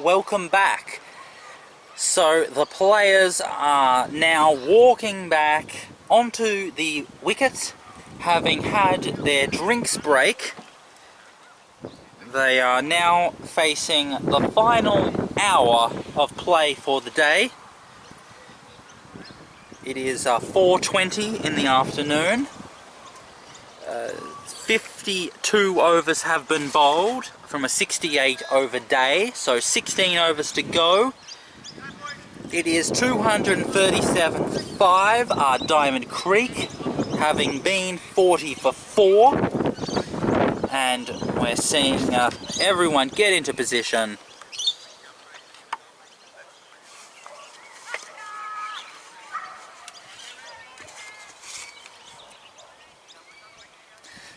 welcome back. So the players are now walking back onto the wicket, having had their drinks break. They are now facing the final hour of play for the day. It is 4:20 in the afternoon. 52 overs have been bowled from a 68 over day, so 16 overs to go. It is 237 for 5, Diamond Creek, having been 40 for 4. And we're seeing everyone get into position.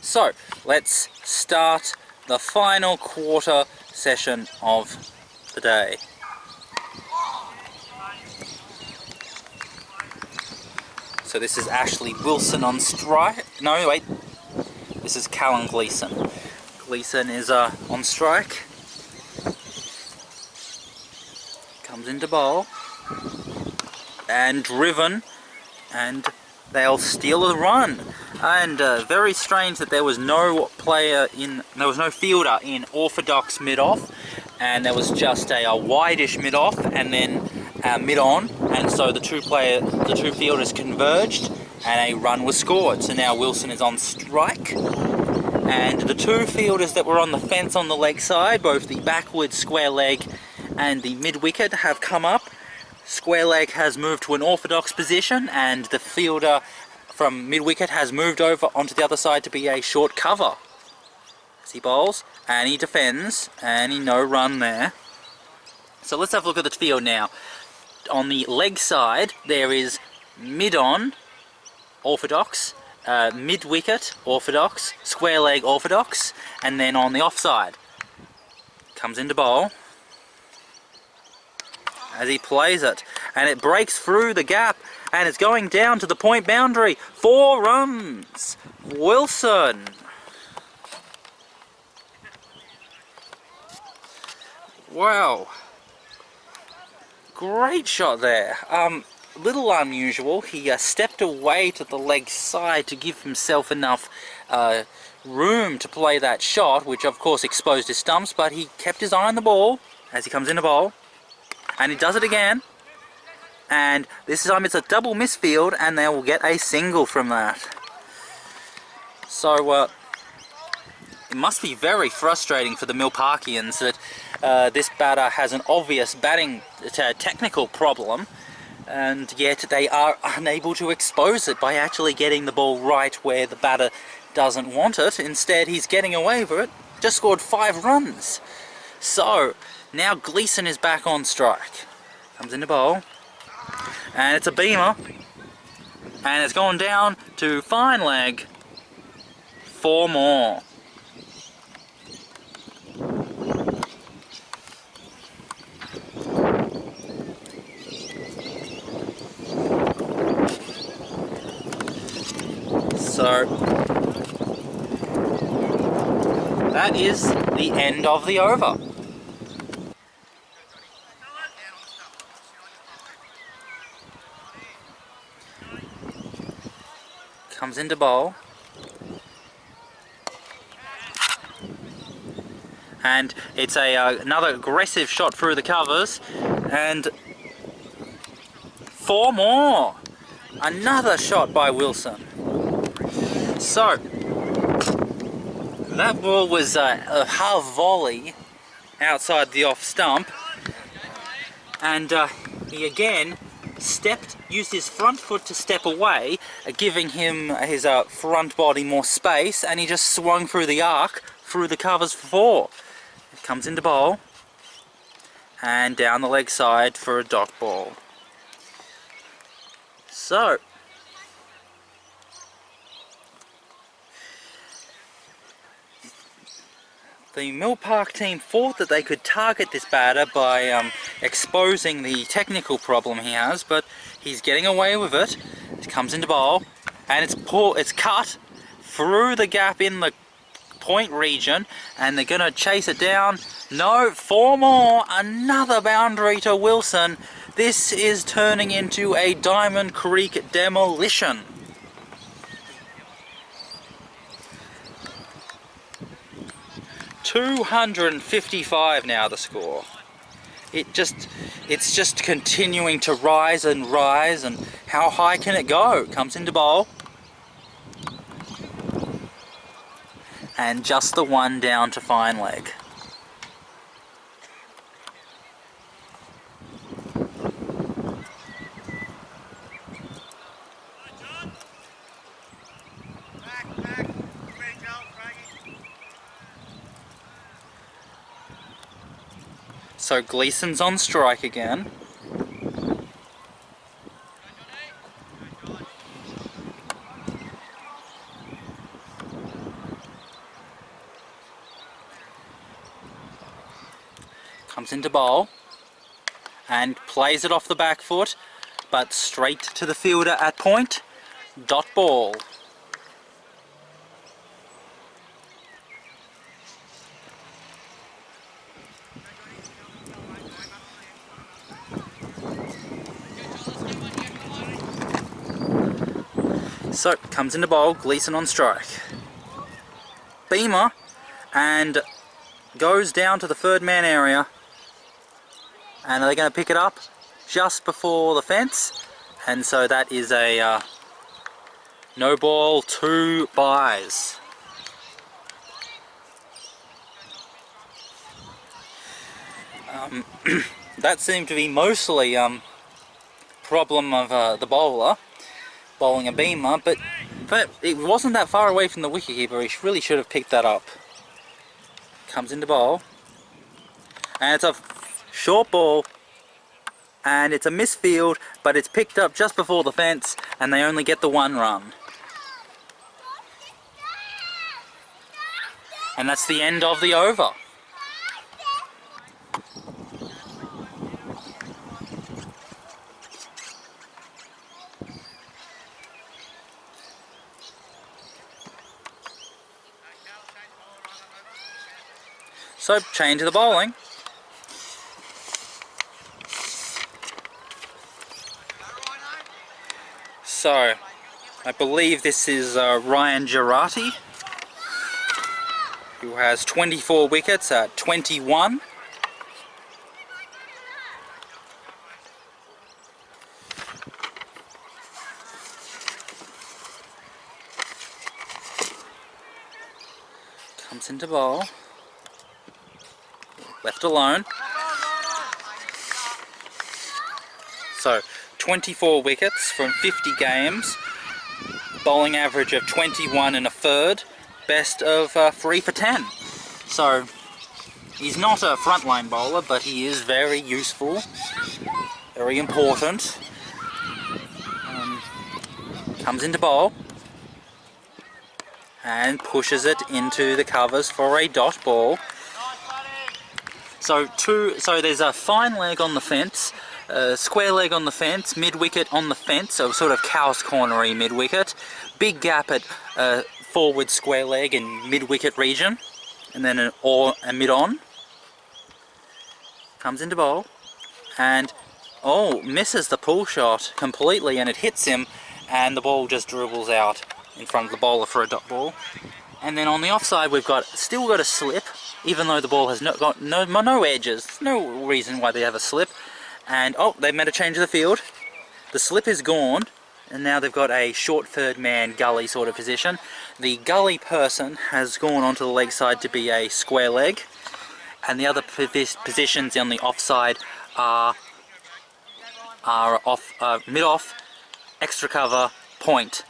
So, let's start the final quarter session of the day. So this is Ashley Wilson on strike. No, wait. This is Callum Gleeson. Gleeson is on strike. Comes into bowl. And driven. And they'll steal a run. And very strange that there was no fielder in orthodox mid-off, and there was just a wide-ish mid-off and then mid-on, and so the two fielders converged and a run was scored. So now Wilson is on strike, and the two fielders that were on the fence on the leg side, both the backward square leg and the mid-wicket, have come up. Square leg has moved to an orthodox position, and the fielder from mid-wicket has moved over onto the other side to be a short cover. As he bowls, and he defends, and he no run there. So let's have a look at the field now. On the leg side, there is mid-on, orthodox, mid-wicket, orthodox, square leg, orthodox, and then on the offside, comes into bowl, as he plays it, and it breaks through the gap, and it's going down to the point boundary. 4 runs. Wilson. Wow. Great shot there. Little unusual. He stepped away to the leg side to give himself enough room to play that shot, which of course exposed his stumps, but he kept his eye on the ball as he comes into bowl. And he does it again. And this time it's a double misfield, and they will get a single from that. So it must be very frustrating for the Milparkians that this batter has an obvious batting technical problem, and yet they are unable to expose it by actually getting the ball right where the batter doesn't want it. Instead, he's getting away with it. Just scored 5 runs. So now Gleeson is back on strike. Comes into bowl. And it's a beamer, and it's gone down to fine leg. 4 more. So that is the end of the over. Comes into bowl, and it's another aggressive shot through the covers, and 4 more. Another shot by Wilson. So that ball was a half volley outside the off stump, and he again used his front foot to step away, giving him his front body more space, and he just swung through the arc, through the covers for 4. It comes into bowl, and down the leg side for a dot ball. So the Mill Park team thought that they could target this batter by exposing the technical problem he has, but he's getting away with it. It comes into bowl, and it's cut through the gap in the point region, and they're going to chase it down. No, 4 more. Another boundary to Wilson. This is turning into a Diamond Creek demolition. $255 now the score. It's just continuing to rise and rise, and how high can it go? Comes into bowl. And just the one down to fine leg. So Gleason's on strike again. Comes into bowl and plays it off the back foot, but straight to the fielder at point. Dot ball. So, comes into bowl, Gleason on strike. Beamer, and goes down to the third man area. And are they going to pick it up just before the fence? And so that is a no ball, 2 byes. That seemed to be mostly problem of the bowler bowling a beamer, but it wasn't that far away from the wicketkeeper. He really should have picked that up. Comes into bowl, and it's a short ball, and it's a misfield, but it's picked up just before the fence, and they only get the 1 run. And that's the end of the over. So, change to the bowling. So, I believe this is Ryan Girardi, who has 24 wickets at 21. Comes into bowl. Left alone. So 24 wickets from 50 games, bowling average of 21 and a third, best of 3 for 10. So he's not a frontline bowler, but he is very useful, very important. Comes into bowl and pushes it into the covers for a dot ball. So there's a fine leg on the fence, square leg on the fence, mid-wicket on the fence, so sort of cow's cornery mid-wicket, big gap at forward square leg and mid-wicket region, and then a mid-on. Comes into bowl, and misses the pull shot completely, and it hits him, and the ball just dribbles out in front of the bowler for a dot ball. And then on the offside we've still got a slip, even though the ball has got no edges. No reason why they have a slip. And they've made a change of the field. The slip is gone, and now they've got a short third man gully sort of position. The gully person has gone onto the leg side to be a square leg, and the other positions on the offside are mid-off, extra cover, point.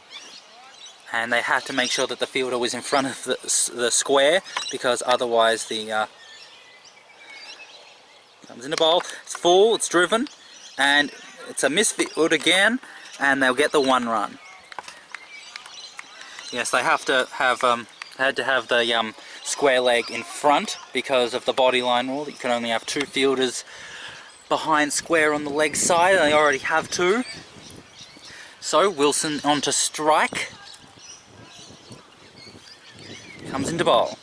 And they have to make sure that the fielder was in front of the square, because otherwise the comes in the bowl. It's full, it's driven, and it's a misfield again, and they'll get the 1 run. Yes, they have to have had to have the square leg in front because of the body line rule. You can only have 2 fielders behind square on the leg side, and they already have 2. So Wilson onto strike. Comes into bowl.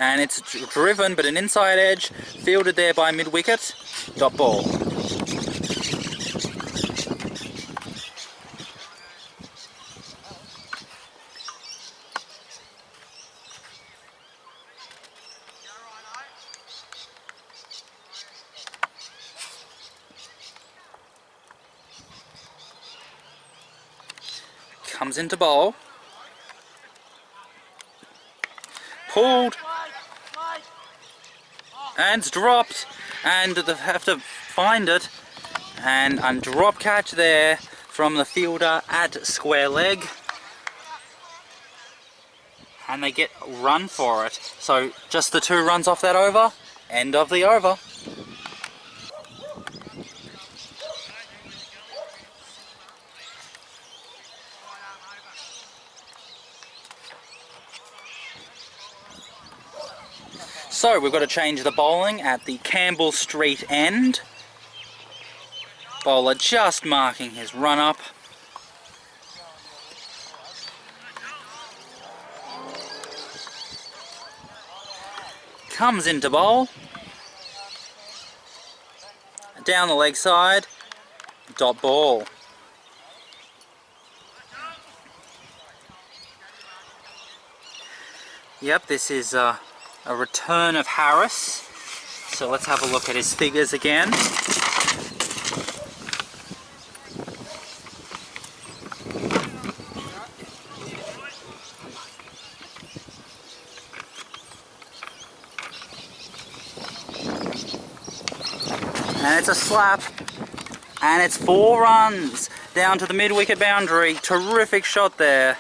and it's driven, but an inside edge, fielded there by mid-wicket, dot ball. Comes into bowl. Pulled. And it's dropped. And they have to find it. And a drop catch there from the fielder at square leg. And they get a run for it. So just the 2 runs off that over. End of the over. So we've got to change the bowling at the Campbell Street end. Bowler just marking his run up. Comes into bowl. Down the leg side. Dot ball. Yep, this is a return of Harris. So let's have a look at his figures again. And it's a slap. And it's 4 runs down to the mid-wicket boundary. Terrific shot there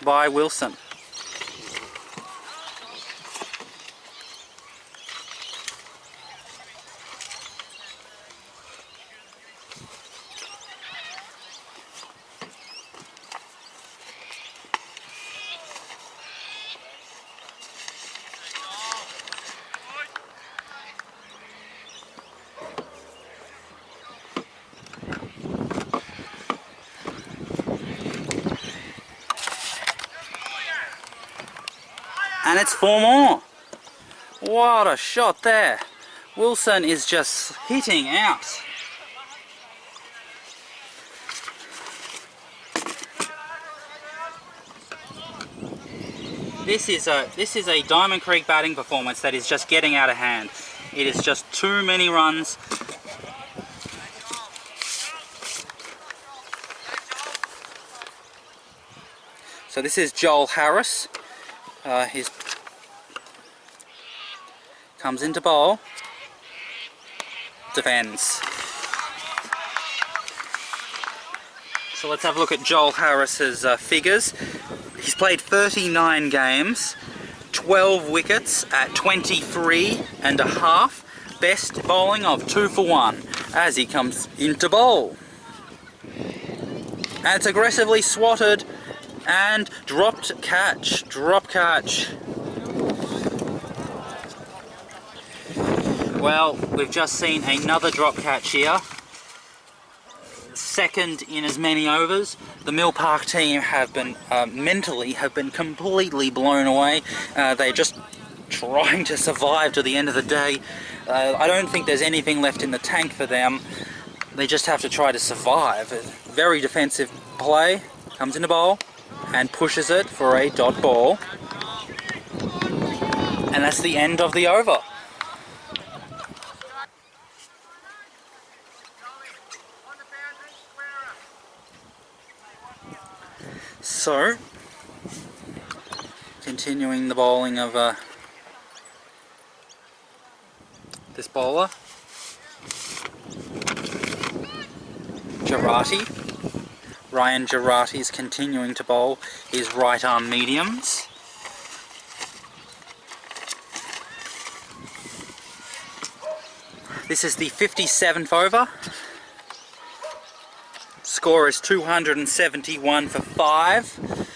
by Wilson. And it's 4 more. What a shot there. Wilson is just hitting out. This is a Diamond Creek batting performance that is just getting out of hand. It is just too many runs. So this is Joel Harris. He comes into bowl, defends. So let's have a look at Joel Harris's figures. He's played 39 games, 12 wickets at 23 and a half, best bowling of 2 for 1 as he comes into bowl. And it's aggressively swatted and drop catch. Well, we've just seen another drop catch here. Second in as many overs. The Mill Park team have been mentally completely blown away. They're just trying to survive to the end of the day. I don't think there's anything left in the tank for them. They just have to try to survive. Very defensive play. Comes into bowl and pushes it for a dot ball. And that's the end of the over. So, continuing the bowling of this bowler, Girardi. Ryan Girardi is continuing to bowl his right arm mediums. This is the 57th over. Score is 271 for 5.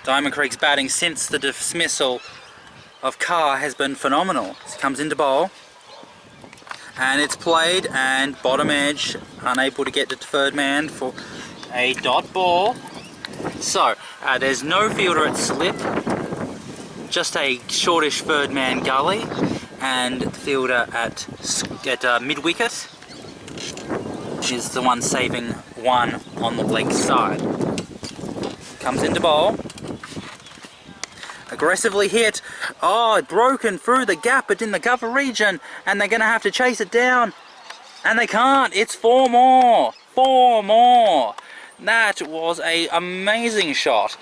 Diamond Creek's batting since the dismissal of Carr has been phenomenal. He comes into bowl. And it's played and bottom edge, unable to get the third man for a dot ball. So, there's no fielder at slip. just a shortish third man gully, and the fielder at mid-wicket is the one saving one on the leg side. Comes into bowl. Aggressively hit. Oh, broken through the gap, but in the cover region, and they're going to have to chase it down. And they can't. It's 4 more. 4 more. That was an amazing shot.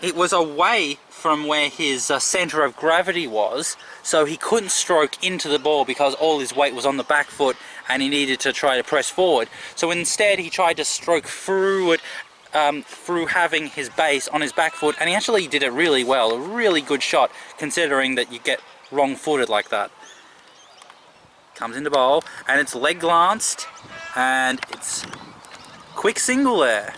It was away from where his centre of gravity was, so he couldn't stroke into the ball because all his weight was on the back foot and he needed to try to press forward. So instead he tried to stroke through it, through having his base on his back foot, and he actually did it really well. A really good shot considering that you get wrong-footed like that. Comes into bowl, and it's leg glanced, and it's quick single there.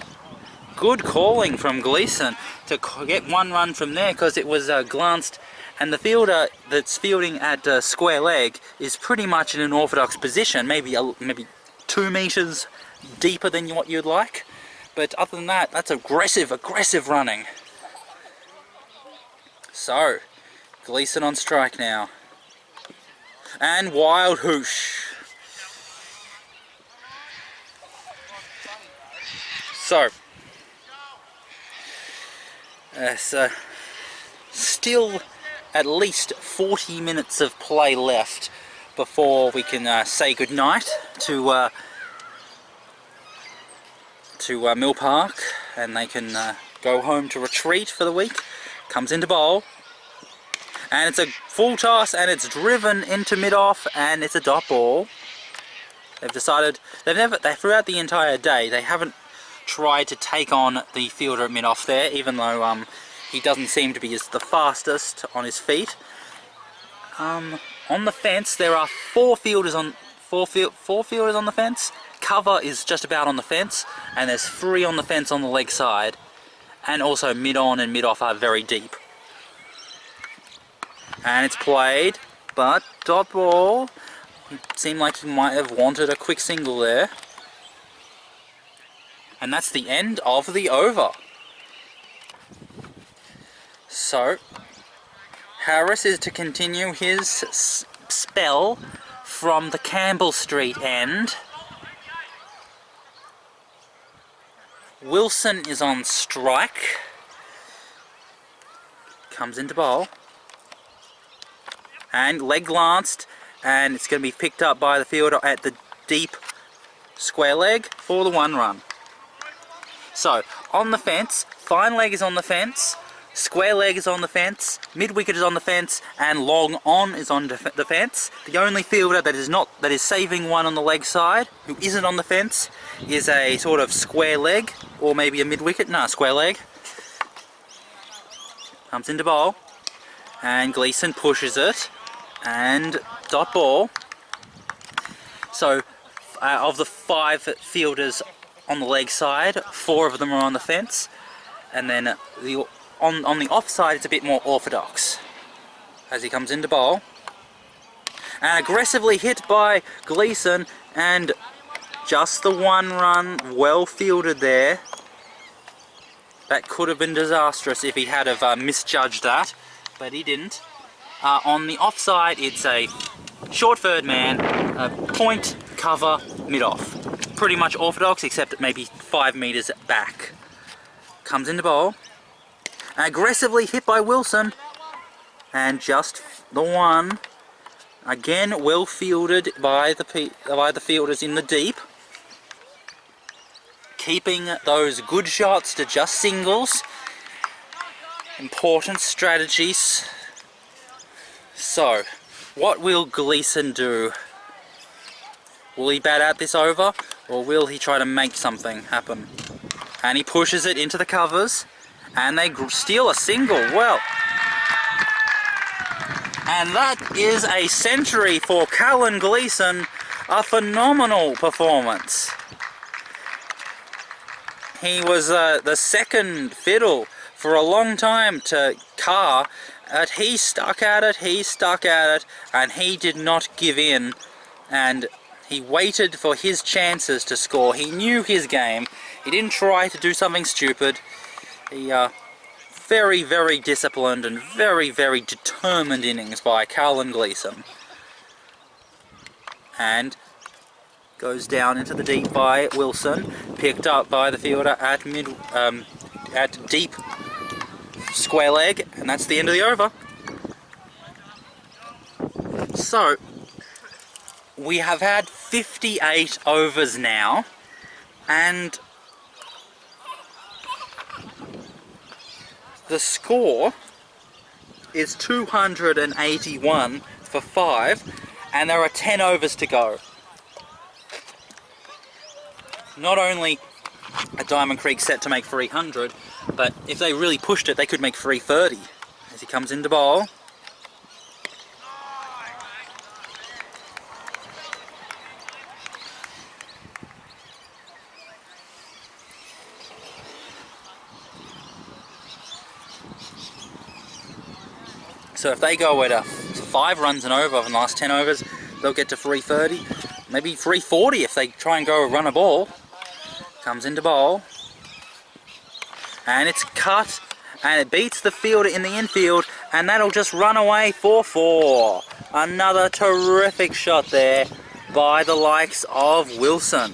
Good calling from Gleeson to get 1 run from there, because it was glanced, and the fielder that's fielding at square leg is pretty much in an orthodox position, maybe 2 metres deeper than what you'd like, but other than that, that's aggressive running. So, Gleeson on strike now. And wild hoosh. So, still at least 40 minutes of play left before we can say goodnight to Mill Park, and they can go home to retreat for the week. Comes into bowl, and it's a full toss, and it's driven into mid-off, and it's a dot ball. They've decided throughout the entire day they haven't tried to take on the fielder at mid-off there, even though he doesn't seem to be the fastest on his feet. On the fence there are 4 fielders on 4 fielders on the fence. Cover is just about on the fence, and there's 3 on the fence on the leg side, and also mid-on and mid-off are very deep. And it's played, but dot ball. It seemed like he might have wanted a quick single there. And that's the end of the over. So, Harris is to continue his spell from the Campbell Street end. Wilson is on strike. Comes into bowl. And leg glanced, and it's going to be picked up by the fielder at the deep square leg for the 1 run. So, on the fence, fine leg is on the fence, square leg is on the fence, mid wicket is on the fence, and long on is on the fence. The only fielder that is saving one on the leg side, who isn't on the fence, is a sort of square leg, or maybe a mid wicket. No, square leg. Comes into bowl, and Gleeson pushes it, and dot ball. So, of the 5 fielders on the leg side, 4 of them are on the fence, and then on the offside it's a bit more orthodox as he comes into bowl, and aggressively hit by Gleeson, and just the 1 run, well fielded there. That could have been disastrous if he had have misjudged that, but he didn't. On the offside it's a short third man, point, cover, mid-off. Pretty much orthodox, except maybe 5 metres back. Comes into bowl. Aggressively hit by Wilson. And just the 1. Again, well fielded by the fielders in the deep. Keeping those good shots to just singles. Important strategies. So, what will Gleeson do? Will he bat out this over, or will he try to make something happen? And he pushes it into the covers, and they steal a single. Well, and that is a century for Callan Gleeson. A phenomenal performance. He was the second fiddle for a long time to Carr, but he stuck at it, and he did not give in, and he waited for his chances to score. He knew his game. He didn't try to do something stupid. He very, very disciplined and very, very determined innings by Callan Gleeson. And goes down into the deep by Wilson, picked up by the fielder at at deep square leg, and that's the end of the over. So we have had 58 overs now, and the score is 281 for 5, and there are 10 overs to go. Not only are Diamond Creek set to make 300, but if they really pushed it, they could make 330. As he comes into bowl. So if they go at 5 runs and over in the last 10 overs, they'll get to 330, maybe 340 if they try and go run a ball. Comes into bowl, and it's cut, and it beats the fielder in the infield, and that'll just run away for 4. Another terrific shot there by the likes of Wilson.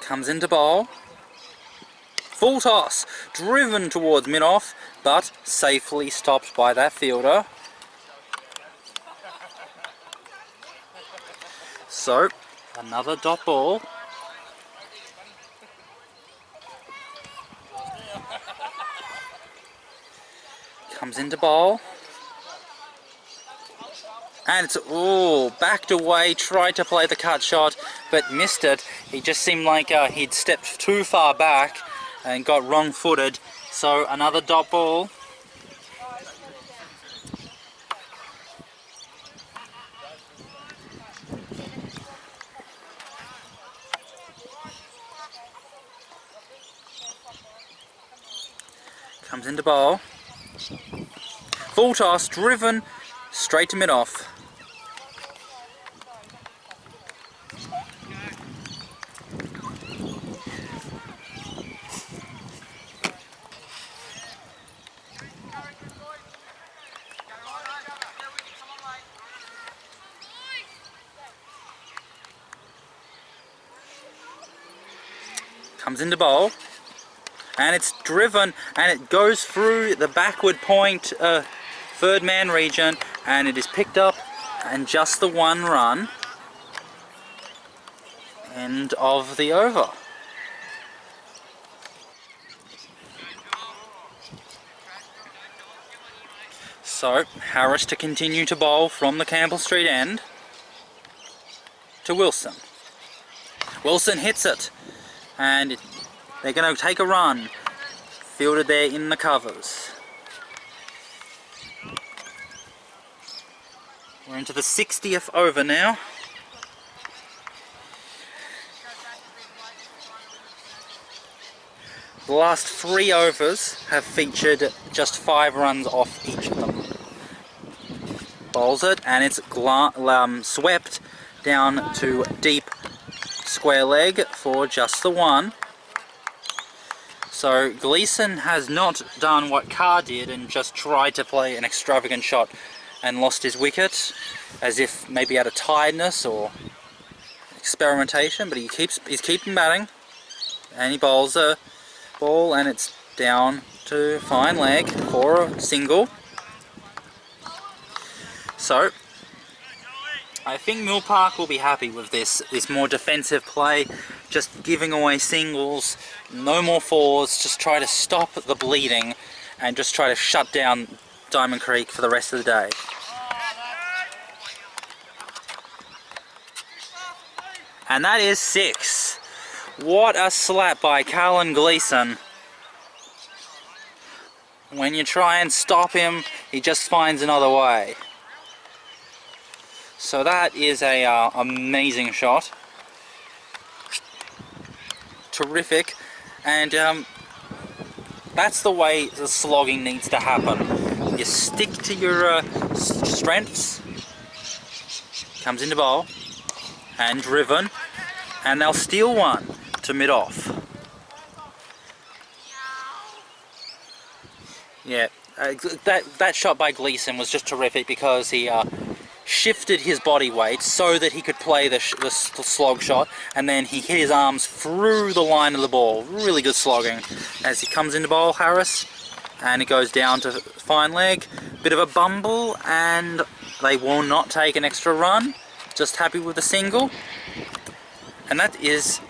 Comes into bowl. Full toss, driven towards mid-off, but safely stopped by that fielder. So, another dot ball. Comes into bowl. And it's, backed away, tried to play the cut shot, but missed it. He just seemed like he'd stepped too far back and got wrong-footed. So another dot ball. Comes into bowl. Full toss, driven straight to mid-off. Comes into bowl, and it's driven, and it goes through the backward point, third man region, and it is picked up, and just the 1 run. End of the over. So Harris to continue to bowl from the Campbell Street end to Wilson. Wilson hits it, and they're going to take a run. Fielded there in the covers. We're into the 60th over now. The last 3 overs have featured just 5 runs off each of them. Bowls it, and it's swept down to deep square leg for just the 1. So Gleeson has not done what Carr did and just tried to play an extravagant shot and lost his wicket, as if maybe out of tiredness or experimentation, but he's keeping batting, and he bowls a ball, and it's down to fine leg for a single. So I think Mill Park will be happy with this more defensive play, just giving away singles, no more 4s, just try to stop the bleeding and just try to shut down Diamond Creek for the rest of the day. And that is 6. What a slap by Callan Gleeson. When you try and stop him, he just finds another way. So that is a amazing shot. Terrific. And that's the way the slogging needs to happen. You stick to your strengths. Comes into bowl. And driven. And they'll steal one to mid-off. Yeah, that shot by Gleeson was just terrific because he shifted his body weight so that he could play the slog shot, and then he hit his arms through the line of the ball. Really good slogging. As he comes into bowl, Harris, and it goes down to fine leg. Bit of a bumble, and they will not take an extra run. Just happy with the single. And that is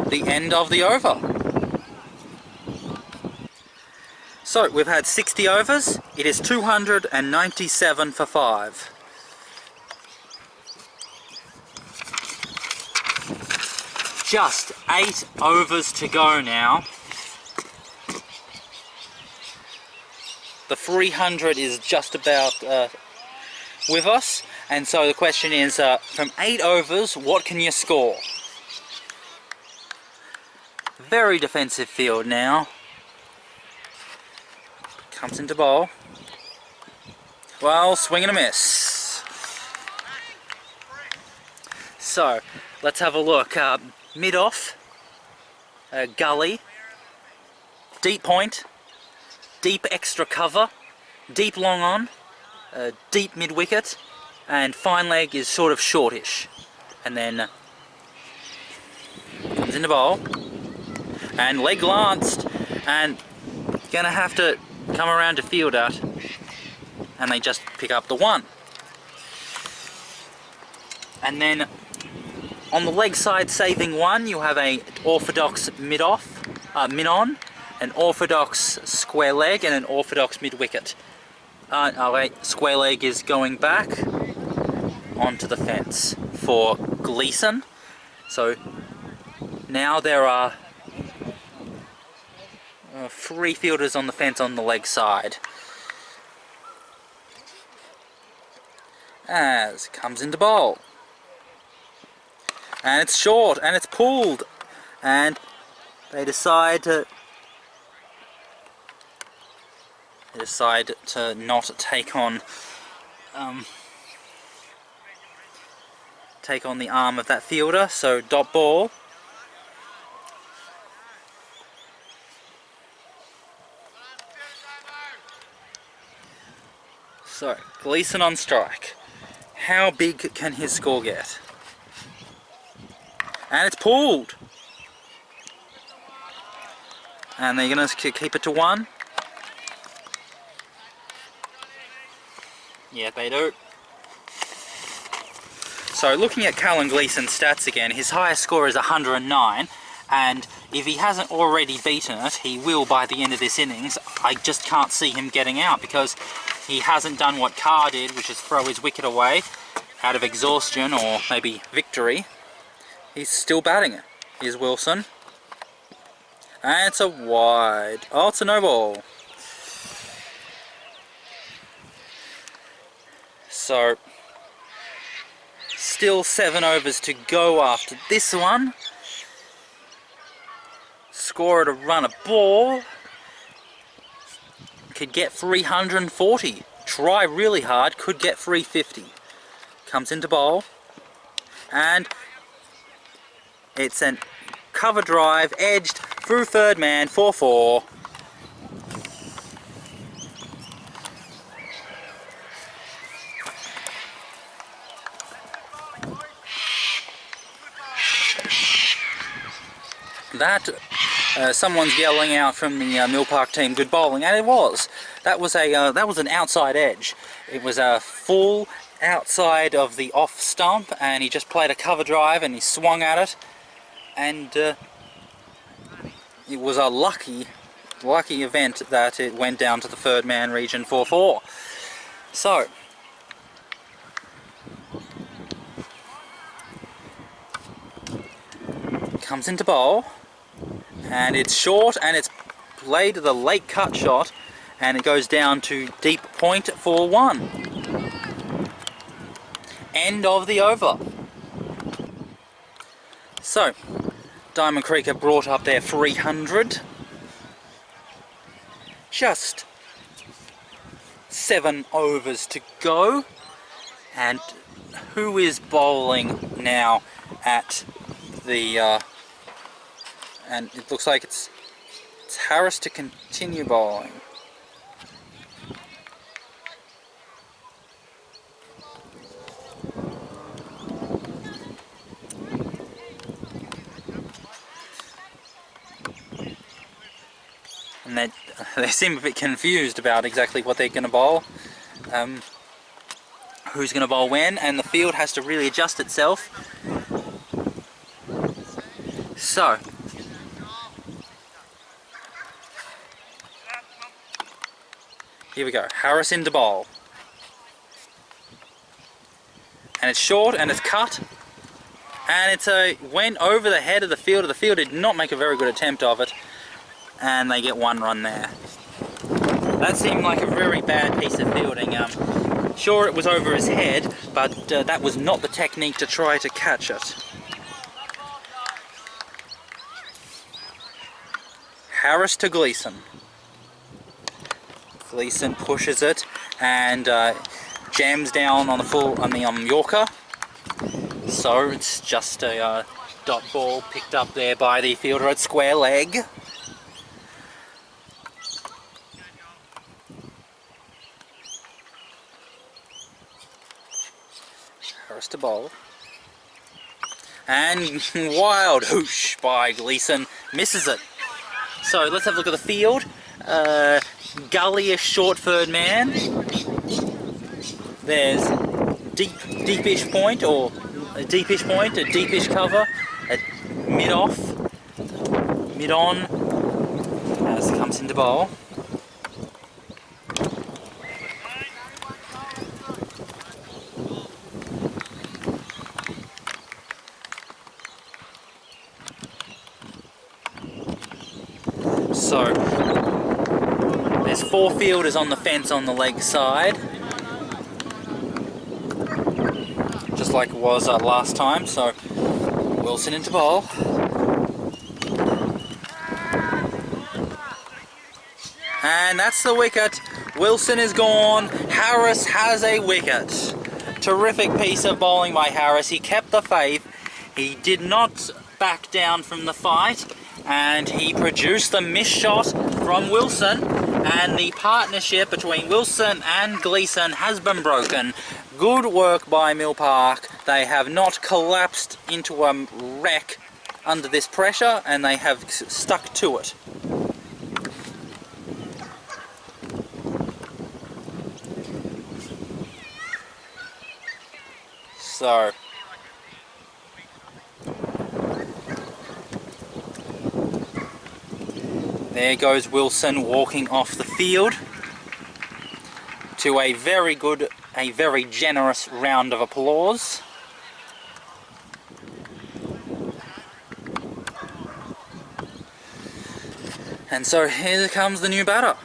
the end of the over. So we've had 60 overs. It is 297 for 5. Just 8 overs to go now. The 300 is just about with us, and so the question is, from 8 overs, what can you score? Very defensive field now. Comes into bowl. Well, swing and a miss. So, let's have a look. Mid-off, gully, deep point, deep extra cover, deep long on, deep mid-wicket, and fine leg is sort of shortish. And then comes into bowl, and leg lanced, and gonna have to come around to field out, and they just pick up the 1. And then on the leg side saving 1, you have a orthodox mid-off, min-on, an orthodox square leg, and an orthodox mid-wicket. Square leg is going back onto the fence for Gleeson. So now there are 3 fielders on the fence on the leg side. As it comes into bowl. And it's short, and it's pulled. And they decide to not take on the arm of that fielder, so dot ball. So, Gleeson on strike. How big can his score get? And it's pulled! And they're going to keep it to 1. Yeah, they do. So, looking at Callan Gleeson's stats again, his highest score is 109. And if he hasn't already beaten it, he will by the end of this innings. I just can't see him getting out because he hasn't done what Carr did, which is throw his wicket away out of exhaustion or maybe victory. He's still batting it. Here's Wilson. And it's a wide. Oh, it's a no ball. So, still 7 overs to go after this one. Score at a run of ball. Could get 340. Try really hard, could get 350. Comes into bowl. And it's a cover drive, edged through third man, 4-4. That someone's yelling out from the Mill Park team, good bowling, and it was. That was an outside edge. It was a full outside of the off stump, and he just played a cover drive and he swung at it, and it was a lucky event that it went down to the third man region 4-4. So comes into bowl, and it's short, and it's played the late cut shot, and it goes down to deep point for 1. end of the over. So, Diamond Creek have brought up their 300. Just 7 overs to go. And who is bowling now at the... and it looks like it's Harris to continue bowling. And they seem a bit confused about exactly what they're going to bowl, who's going to bowl when, and the field has to really adjust itself. So, here we go, Harris into bowl. And it's short and it's cut, and went over the head of the field. The field did not make a very good attempt of it. And they get 1 run there. That seemed like a very bad piece of fielding. Sure, it was over his head, but that was not the technique to try to catch it. Harris to Gleeson. Gleeson pushes it and jams down on the Yorker. So it's just a dot ball picked up there by the fielder at square leg. Harris to bowl. And wild whoosh by Gleeson. Misses it. So let's have a look at the field. Gullyish short-furred man. There's deepish point, or a deepish point, a deepish cover, a mid-off, mid-on, as it comes into bowl. So, there's 4 fielders on the fence on the leg side, just like it was last time. So, Wilson into bowl. And that's the wicket. Wilson is gone. Harris has a wicket. Terrific piece of bowling by Harris. He kept the faith. He did not back down from the fight. And he produced the miss shot from Wilson, and the partnership between Wilson and Gleeson has been broken. Good work by Mill Park. They have not collapsed into a wreck under this pressure, and they have stuck to it. So, there goes Wilson walking off the field to a very good, a very generous round of applause. And so here comes the new batter.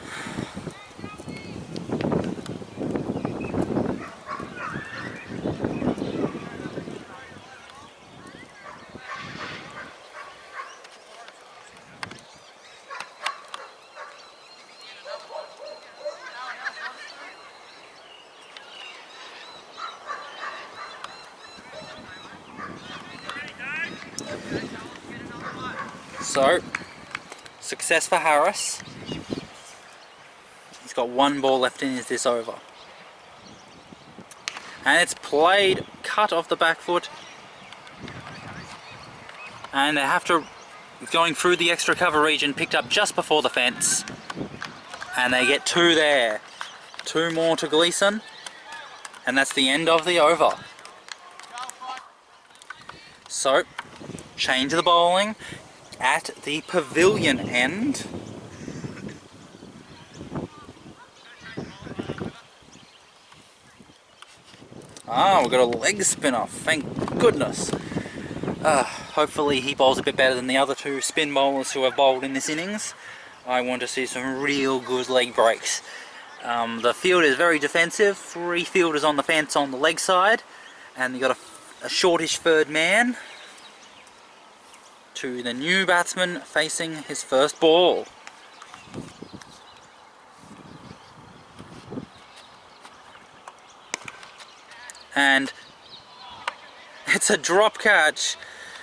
So, success for Harris. He's got 1 ball left in this over. And it's played, cut off the back foot. And they have to, going through the extra cover region, picked up just before the fence. And they get 2 there. 2 more to Gleeson. And that's the end of the over. So, change the bowling at the pavilion end. Ah, we've got a leg spinner, thank goodness. Hopefully he bowls a bit better than the other 2 spin bowlers who have bowled in this innings. I want to see some real good leg breaks. The field is very defensive, 3 fielders on the fence on the leg side, And you got a shortish third man to the new batsman facing his first ball. And it's a drop catch.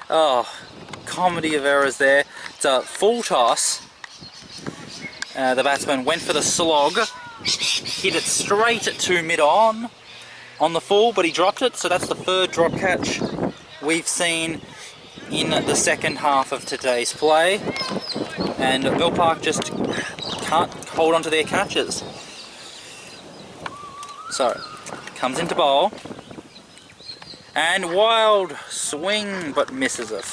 Oh, comedy of errors there. It's a full toss. The batsman went for the slog, hit it straight to mid-on the full, but he dropped it, so that's the third drop catch we've seen in the second half of today's play. And Vale Park just can't hold on to their catches. So, comes into bowl, and wild swing, but misses it.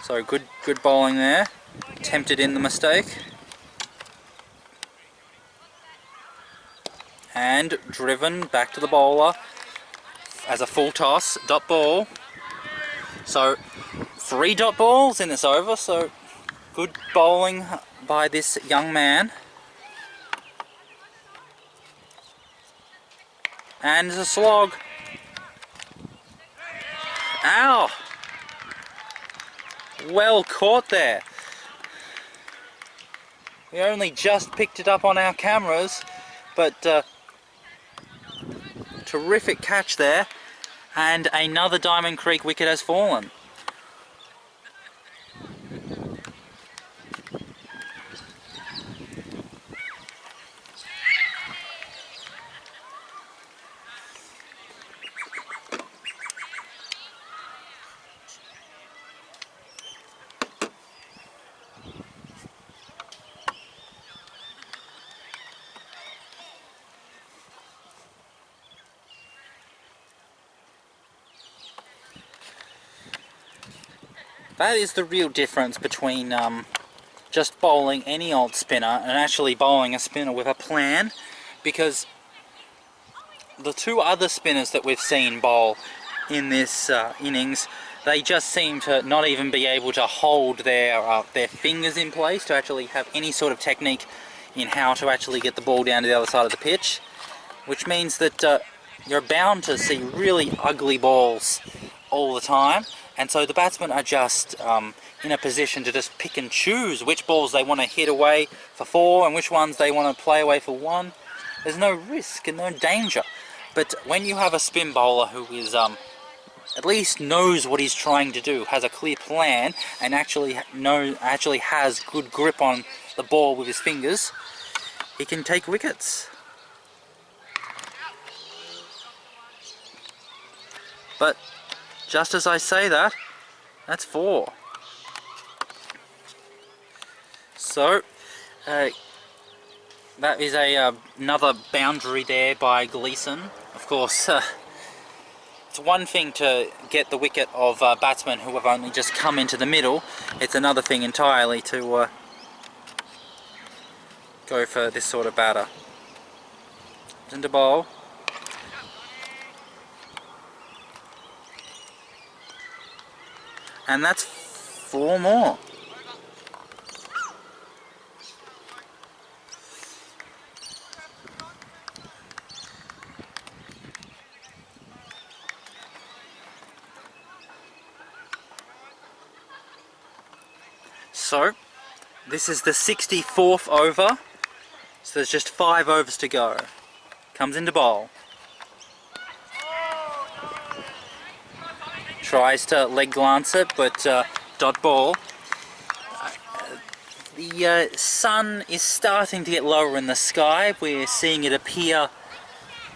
So good bowling there. Tempted in the mistake. And driven back to the bowler as a full toss, dot ball. So 3 dot balls in this over, so good bowling by this young man. And a slog. Ow! Well caught there. We only just picked it up on our cameras, but terrific catch there, and another Diamond Creek wicket has fallen. That is the real difference between just bowling any old spinner and actually bowling a spinner with a plan, because the 2 other spinners that we've seen bowl in this innings, they just seem to not even be able to hold their fingers in place to actually have any sort of technique in how to actually get the ball down to the other side of the pitch, which means that you're bound to see really ugly balls all the time. And so the batsmen are just in a position to just pick and choose which balls they want to hit away for 4 and which ones they want to play away for 1. There's no risk and no danger. But when you have a spin bowler who is at least knows what he's trying to do, has a clear plan, and actually has good grip on the ball with his fingers, he can take wickets. But just as I say that, that's 4. So, that is another boundary there by Gleeson. Of course, it's one thing to get the wicket of batsmen who have only just come into the middle. It's another thing entirely to go for this sort of batter. Into bowl. And that's 4 more. So, this is the 64th over. So there's just 5 overs to go. Comes into bowl. Tries to leg glance it, but dot ball. The sun is starting to get lower in the sky. We're seeing it appear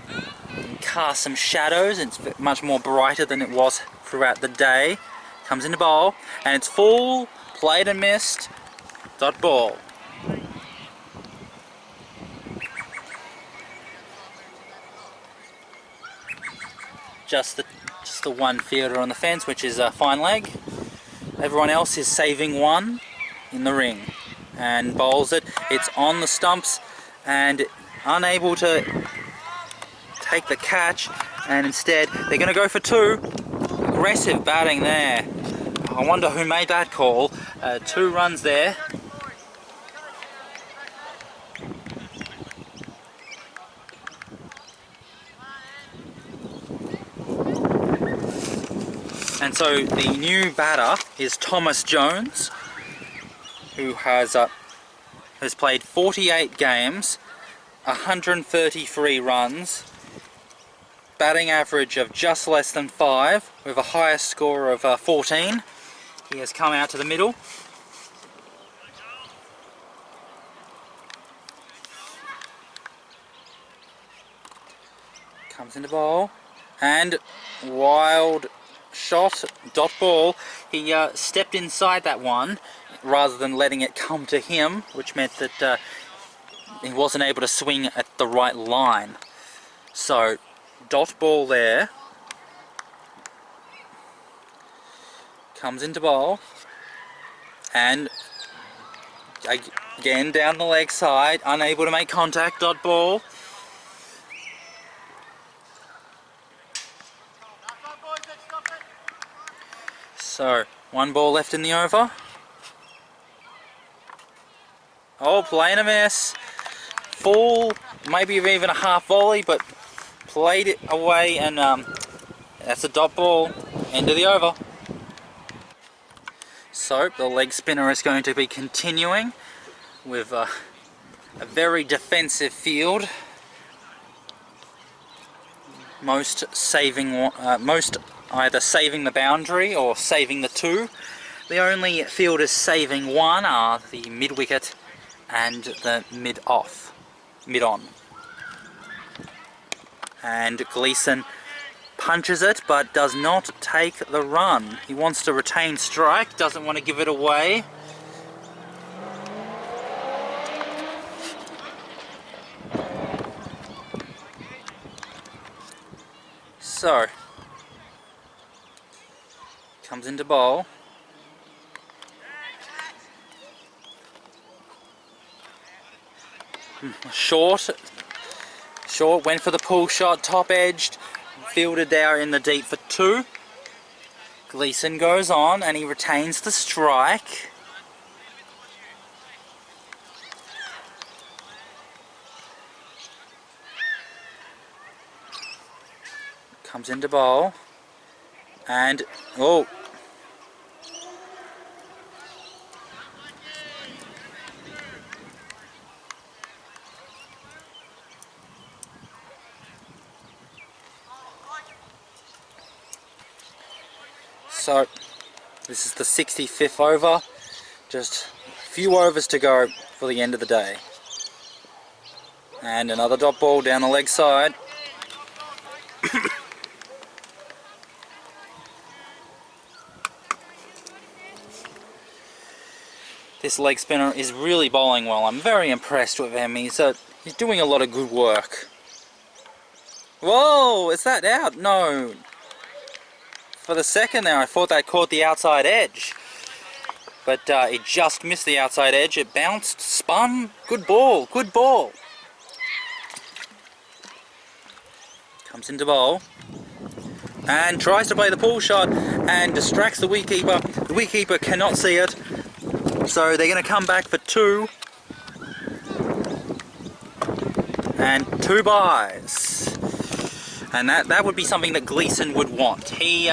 and cast some shadows. It's much more brighter than it was throughout the day. Comes into bowl, and it's full, played and missed, dot ball. Just the one fielder on the fence, which is a fine leg. Everyone else is saving 1 in the ring, and bowls it. It's on the stumps and unable to take the catch, and instead they're going to go for 2. Aggressive batting there. I wonder who made that call. 2 runs there. And so the new batter is Thomas Jones, who has played 48 games, 133 runs, batting average of just less than 5, with a highest score of 14. He has come out to the middle. Comes into bowl, and wild shot, dot ball. He stepped inside that one rather than letting it come to him, which meant that he wasn't able to swing at the right line. So, dot ball there. Comes into bowl, and again down the leg side, unable to make contact, dot ball. So, one ball left in the over. Oh, playing a miss. Full, maybe even a half volley, but played it away, and that's a dot ball. End of the over. So, the leg spinner is going to be continuing with a very defensive field. Most either saving the boundary or saving the 2. The only fielders saving 1 are the mid-wicket and the mid-on. And Gleeson punches it, but does not take the run. He wants to retain strike, doesn't want to give it away. So, comes into bowl. Short, went for the pull shot, top edged, fielded there in the deep for 2. Gleeson goes on and he retains the strike. Comes into bowl, and oh, so this is the 65th over, just a few overs to go for the end of the day. And another dot ball down the leg side. This leg spinner is really bowling well. I'm very impressed with him. He's doing a lot of good work. Whoa, is that out? No. For the second there, I thought that caught the outside edge. But it just missed the outside edge. It bounced, spun. Good ball, good ball. Comes into bowl. And tries to play the pull shot and distracts the wicketkeeper. The wicketkeeper cannot see it. So they're going to come back for 2. And 2 byes. And that would be something that Gleeson would want. He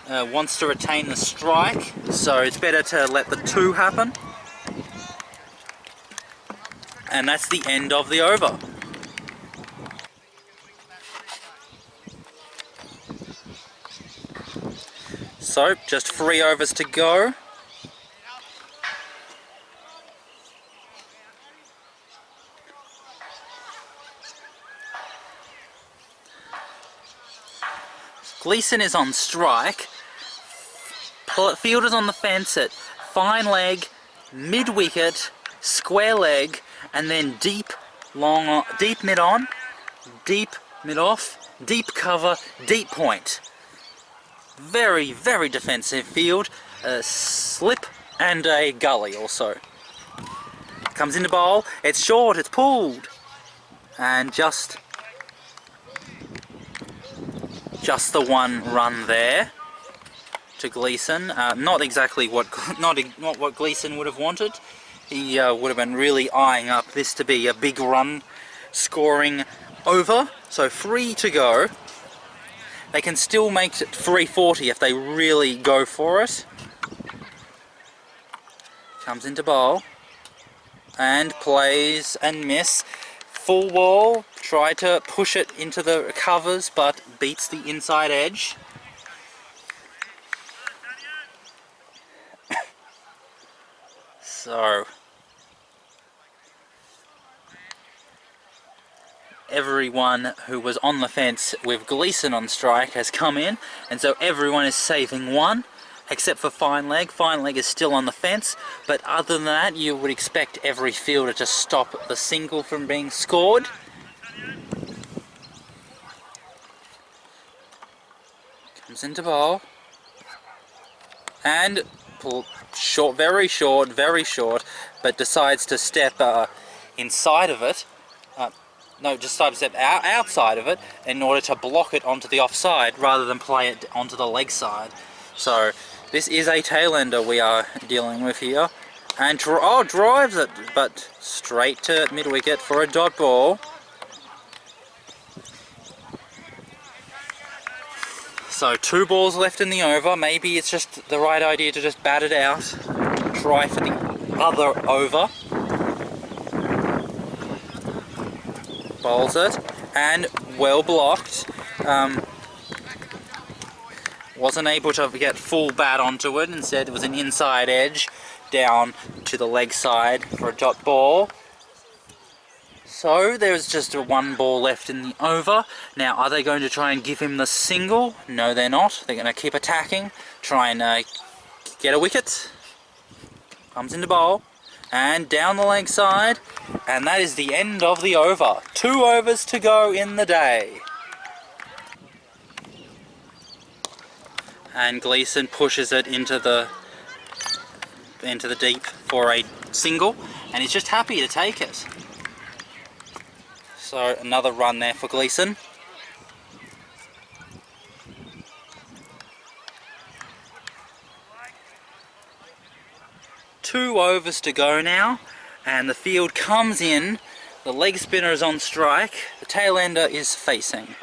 wants to retain the strike, so it's better to let the 2 happen. And that's the end of the over. So, just 3 overs to go. Gleeson is on strike. Fielders on the fence at fine leg, mid-wicket, square leg, and then deep mid-on, deep mid-off, deep cover, deep point. Very, very defensive field. A slip and a gully also. Comes into bowl. It's short, it's pulled. And just the 1 run there to Gleeson. Not exactly what Gleeson would have wanted. He would have been really eyeing up this to be a big run scoring over. So 3 to go. they can still make it 340 if they really go for it. Comes into bowl and plays and miss. Full ball, try to push it into the covers but beats the inside edge. So everyone who was on the fence with Gleeson on strike has come in, and so everyone is saving one except for Fine Leg. Fine Leg is still on the fence, but other than that you would expect every fielder to stop the single from being scored. Comes into bowl and pull short, very short, but decides to step inside of it. No, just decides to step outside of it in order to block it onto the offside rather than play it onto the leg side. So this is a tail ender we are dealing with here, and drives it, but straight to mid wicket for a dot ball. So 2 balls left in the over. Maybe it's just the right idea to just bat it out, try for the other over. Bowls it, and well blocked. Wasn't able to get full bat onto it, instead it was an inside edge down to the leg side for a dot ball. So there's just 1 ball left in the over. Now are they going to try and give him the single? No, they're not. They're going to keep attacking, try and get a wicket. Comes into bowl and down the leg side, and that is the end of the over. 2 overs to go in the day. And Gleeson pushes it into the deep for a single, and he's just happy to take it. So another run there for Gleeson. Two overs to go now, and the field comes in. The leg spinner is on strike, the tail ender is facing.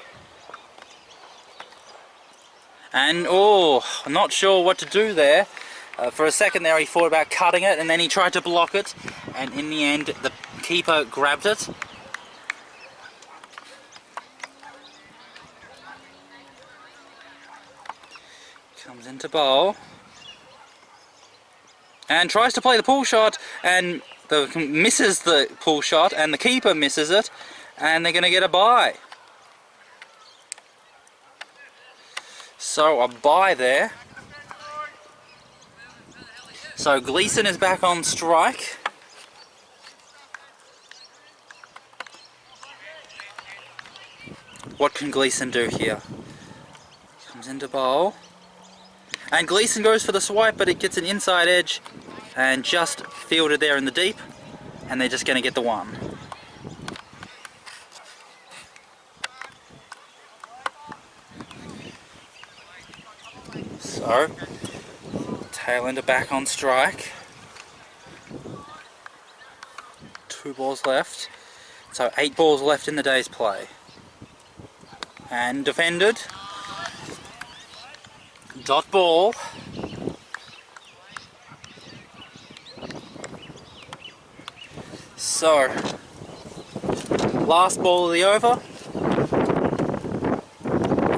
And I'm not sure what to do there. For a second there he thought about cutting it, and then he tried to block it, and in the end the keeper grabbed it. Comes into bowl and tries to play the pull shot, and misses the pull shot, and the keeper misses it, and they're going to get a bye. So a bye there. So Gleeson is back on strike. What can Gleeson do here? Comes into bowl. And Gleeson goes for the swipe, but it gets an inside edge and just fielded there in the deep, and they're just going to get the 1. So, tail ender back on strike. 2 balls left. So 8 balls left in the day's play. And defended. Dot ball. So, last ball of the over.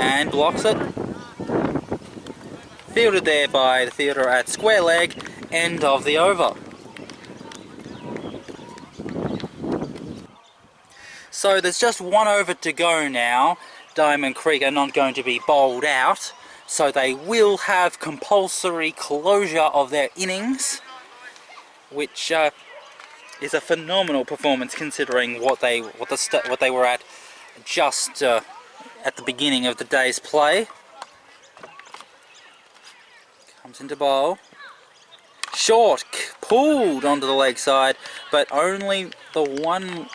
And blocks it. Fielded there by the fielder at square leg. End of the over. So there's just 1 over to go now. Diamond Creek are not going to be bowled out, so they will have compulsory closure of their innings, which is a phenomenal performance considering what they were at just at the beginning of the day's play. Comes into bowl. Short, pulled onto the leg side, but only the one.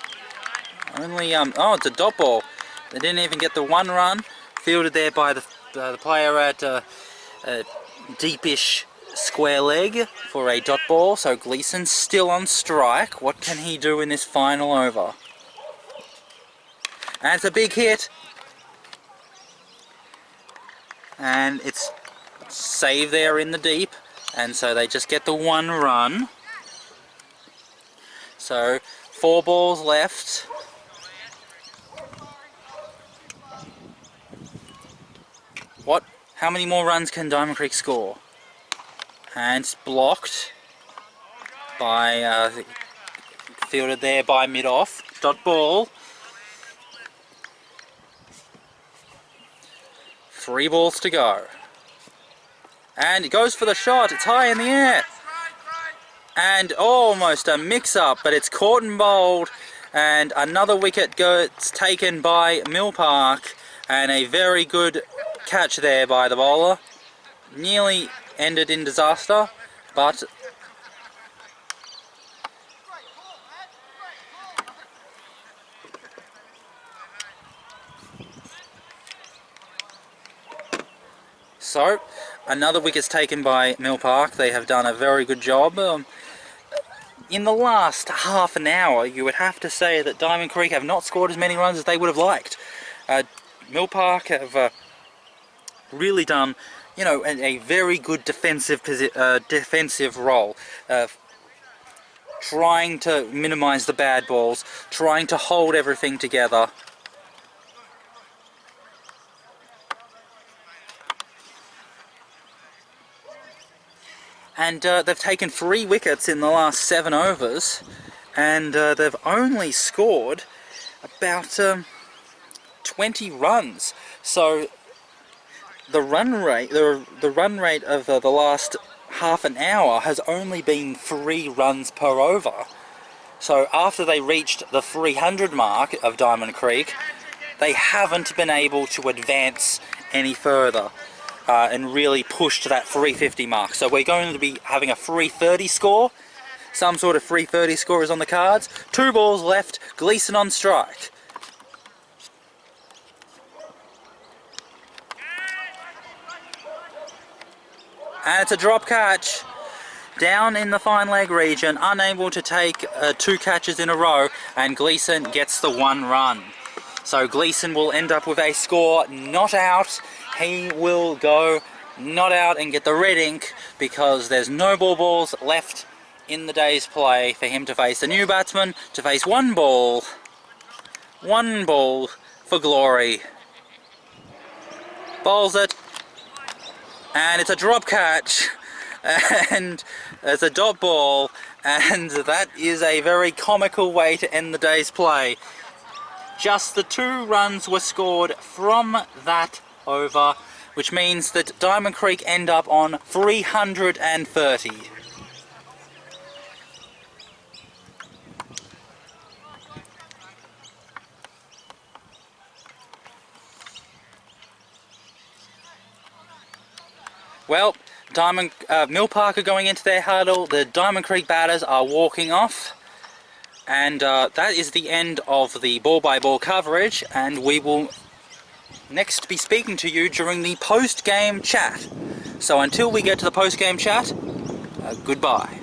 It's a dot ball. They didn't even get the 1 run. Fielded there by the player at a deepish square leg for a dot ball. So Gleeson's still on strike. What can he do in this final over? And it's a big hit. and it's saved there in the deep, and so they just get the 1 run. So 4 balls left. What? How many more runs can Diamond Creek score? And it's blocked by fielded there by mid-off. Dot ball. 3 balls to go. And it goes for the shot. It's high in the air. And almost a mix-up, but it's caught and bowled. And another wicket gets taken by Mill Park. And a very good catch there by the bowler. Nearly ended in disaster, but so another wicket's taken by Mill Park. They have done a very good job. In the last half an hour, you would have to say that Diamond Creek have not scored as many runs as they would have liked. Mill Park have really done, you know, a very good defensive role, trying to minimise the bad balls, trying to hold everything together. And they've taken 3 wickets in the last 7 overs, and they've only scored about 20 runs. So the run rate, the run rate of the last half an hour has only been 3 runs per over. So after they reached the 300 mark of Diamond Creek, they haven't been able to advance any further and really push to that 350 mark. So we're going to be having a 330 score. Some sort of 330 score is on the cards. 2 balls left, Gleeson on strike. And it's a drop catch. Down in the fine leg region, unable to take 2 catches in a row, and Gleeson gets the 1 run. So Gleeson will end up with a score not out. He will go not out and get the red ink because there's no balls left in the day's play for him to face the new batsman, to face 1 ball. 1 ball for glory. Bowls it. And it's a drop catch. And it's a dot ball. And that is a very comical way to end the day's play. Just the 2 runs were scored from that over, which means that Diamond Creek end up on 330. Well, Mill Park are going into their huddle, the Diamond Creek batters are walking off, and that is the end of the ball-by-ball coverage, and we will next be speaking to you during the post-game chat. So until we get to the post-game chat, goodbye.